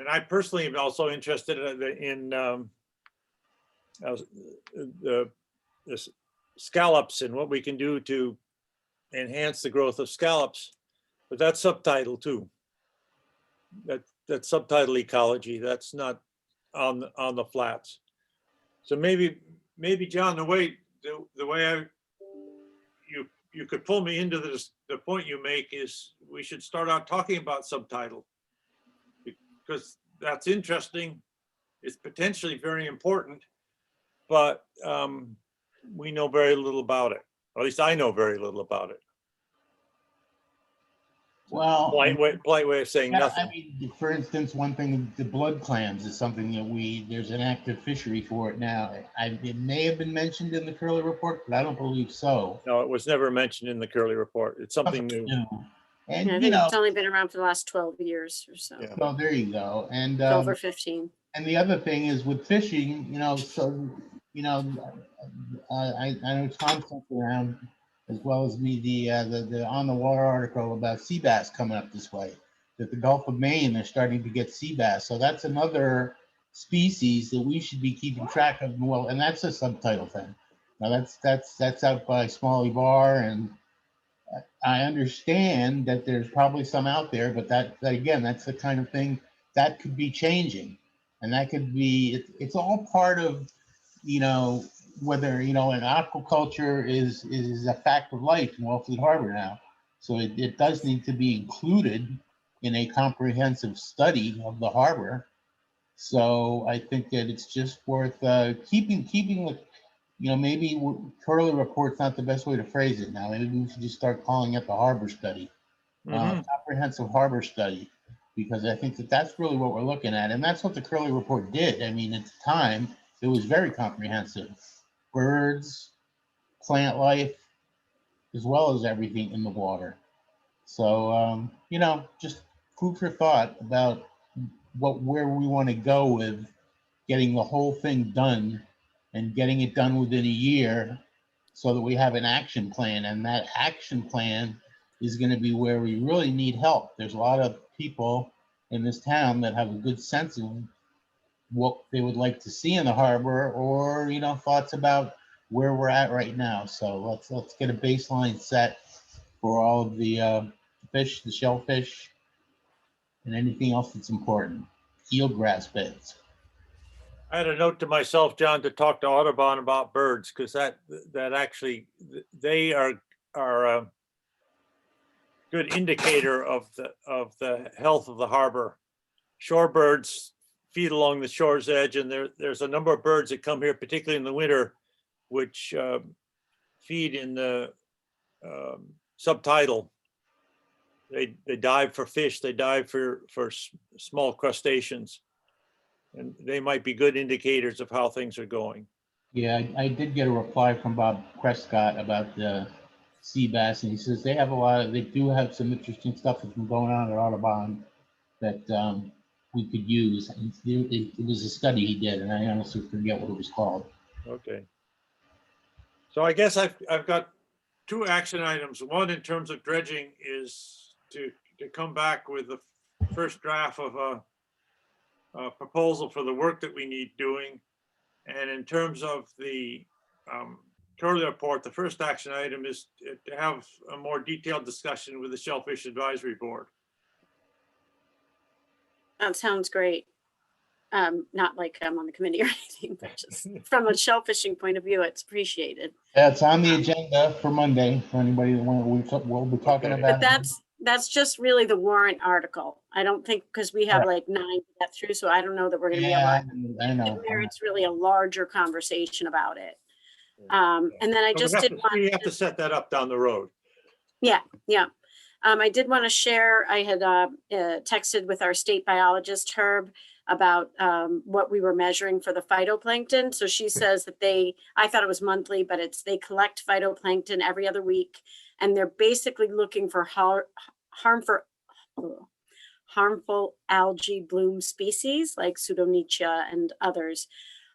I personally am also interested in the scallops and what we can do to enhance the growth of scallops. But that's subtitle too. That's subtitle ecology. That's not on the flats. So maybe John, the way you could pull me into the point you make is we should start out talking about subtitle, because that's interesting. It's potentially very important, but we know very little about it. Or at least I know very little about it. Well, Polite way of saying yeah, nothing. I mean, for instance, one thing, the blood clams is something that there's an active fishery for it now. It may have been mentioned in the Curley report, but I don't believe so. No, it was never mentioned in the Curley report. It's something new. And, I you think know, it's only been around for the last 12 years or so. Yeah. so there you go. And 12 or 15. and the other thing is with fishing, I know Tom sent around as well as me the on the water article about sea bass coming up this way. That the Gulf of Maine they're starting to get sea bass, so that's another species that we should be keeping track of. Well, and that's a subtitle thing. Now that's out by Smalley Bar, and I understand that there's probably some out there, but that again, that's the kind of thing that could be changing, and that could be it's all part of whether an aquaculture is a fact of life in Wellfleet Harbor now. So it does need to be included in a comprehensive study of the harbor. So I think that it's just worth keeping with, maybe Curley report's not the best way to phrase it now. Maybe we should just start calling it the harbor study, comprehensive harbor study, because I think that's really what we're looking at. And that's what the Curley report did. I mean, at the time, it was very comprehensive. Birds, plant life, as well as everything in the water. So, just food for thought about where we want to go with getting the whole thing done and getting it done within a year so that we have an action plan. And that action plan is going to be where we really need help. There's a lot of people in this town that have a good sense of what they would like to see in the harbor, or thoughts about where we're at right now. So let's get a baseline set for all of the fish, the shellfish, and anything else that's important. Eelgrass beds. I had a note to myself, John, to talk to Audubon about birds, because that actually they are a good indicator of the health of the harbor. Shorebirds feed along the shore's edge, and there's a number of birds that come here, particularly in the winter, which feed in the subtidal. They dive for fish, they dive for small crustaceans, and they might be good indicators of how things are going. Yeah, I did get a reply from Bob Prescott about the sea bass, and he says they do have some interesting stuff that's been going on at Audubon that we could use. And it was a study he did, and I honestly forget what it was called. Okay. So I guess I've got two action items. One, in terms of dredging, is to come back with the first draft of a proposal for the work that we need doing. And in terms of the Curley report, the first action item is to have a more detailed discussion with the Shellfish Advisory Board. That sounds great. Not like I'm on the committee or anything, but just from a shellfishing point of view, it's appreciated. That's on the agenda for Monday, for anybody that we'll be talking Okay. about. But that's just really the warrant article. I don't think, because we have like 9 to get through, so I don't know that we're gonna be Yeah, able. I know. It's really a larger conversation about it. And then I So just we have did to- want. We have to set that up down the road. Yeah. I did want to share, I had texted with our state biologist, Herb, about what we were measuring for the phytoplankton. So she says that I thought it was monthly, but they collect phytoplankton every other week. And they're basically looking for harmful algae bloom species like Pseudonychia and others.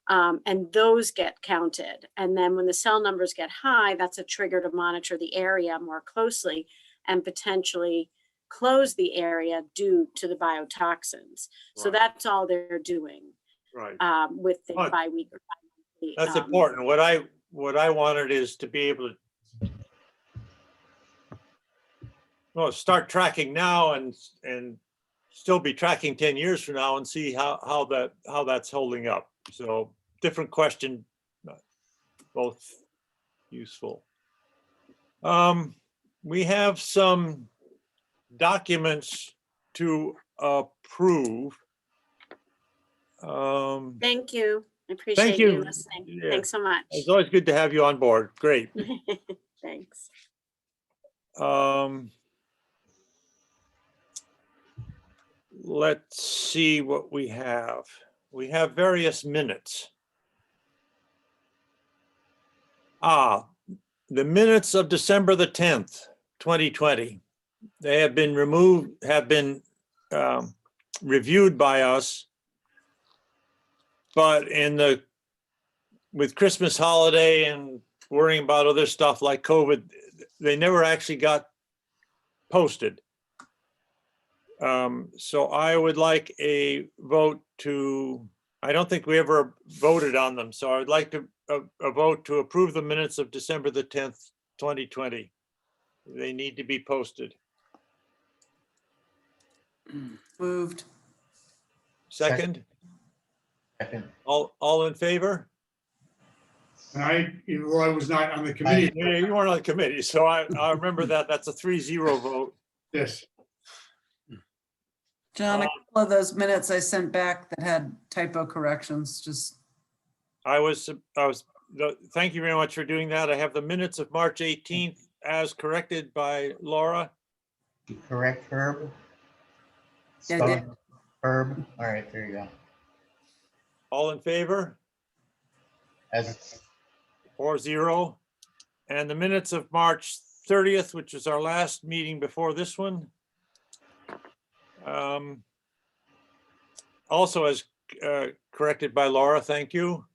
And those get counted. And then when the cell numbers get high, that's a trigger to monitor the area more closely and potentially close the area due to the biotoxins. So Right. that's all they're doing Right. with the But bi-week or bi-monthly. That's important. What I wanted is to be able to start tracking now and still be tracking 10 years from now and see how that's holding up. So different question, both useful. We have some documents to approve. Thank you. I appreciate you. you listening. Yeah. Thanks so much. It's always good to have you on board. Great. Thanks. Let's see what we have. We have various minutes. The minutes of December the 10th, 2020. They have been reviewed by us. But with Christmas holiday and worrying about other stuff like COVID, they never actually got posted. So I would like a vote I don't think we ever voted on them. So I would like a vote to approve the minutes of December the 10th, 2020. They need to be posted. Moved. Second, Second. all in favor? And I was not on the committee. Yeah, you weren't on the committee, so I remember that. That's a 3-0 vote. Yes. John, a couple of those minutes I sent back that had typo corrections, just, Thank you very much for doing that. I have the minutes of March 18th as corrected by Laura. You correct, Herb? Yeah, I did. Spelling, Herb, all right, there you go. All in favor? As 4-0. And the minutes of March 30th, which is our last meeting before this one. Also as corrected by Laura, thank you.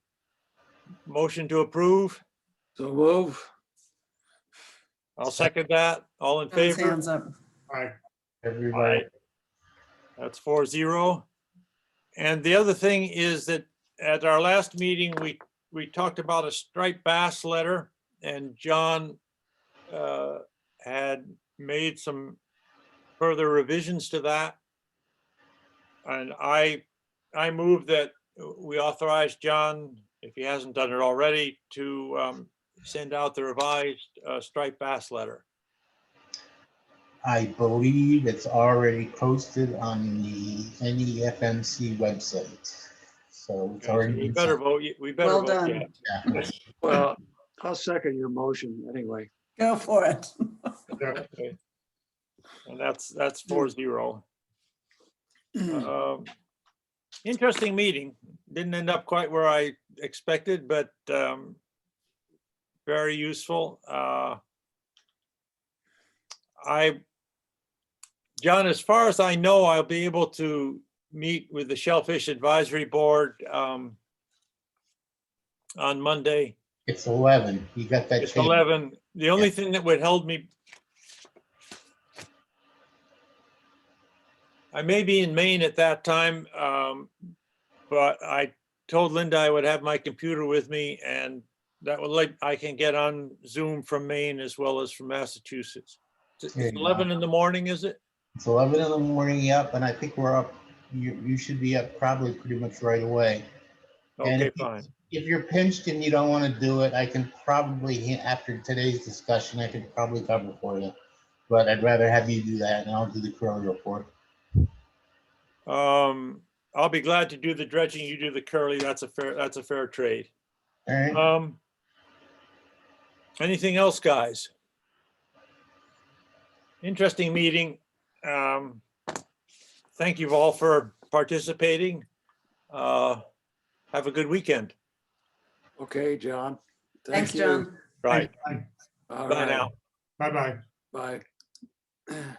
Motion to approve. So move. I'll second that. All in John's favor? hands up. All right. everybody, Aye. That's 4-0. And the other thing is that at our last meeting, we talked about a striped bass letter, and John had made some further revisions to that. And I move that we authorize John, if he hasn't done it already, to send out the revised striped bass letter. I believe it's already posted on the NEFMC website. So it's already We been better sent. vote, we better Well vote done. yes. Yeah. Well, I'll second your motion anyway. Go for it. Okay. And that's 4-0. Interesting meeting. Didn't end up quite where I expected, but very useful. John, as far as I know, I'll be able to meet with the Shellfish Advisory Board on Monday. It's 11. You got that It's change. 11. The only thing that would hold me, I may be in Maine at that time, but I told Linda I would have my computer with me, and that will let, I can get on Zoom from Maine as well as from Massachusetts. It's There you go. 11 in the morning, is it? It's 11 in the morning, yep, and I think we're up you should be up probably pretty much right away. And Okay, fine. if you're pinched and you don't want to do it, I can probably, after today's discussion, I could probably cover for you. But I'd rather have you do that and I'll do the Curly report. I'll be glad to do the dredging. You do the curly. That's a fair trade. All right. Anything else, guys? Interesting meeting. Thank you all for participating. Have a good weekend. Okay, John. Thanks, Thank you. John. Right. All Bye right. now. Bye-bye. Bye.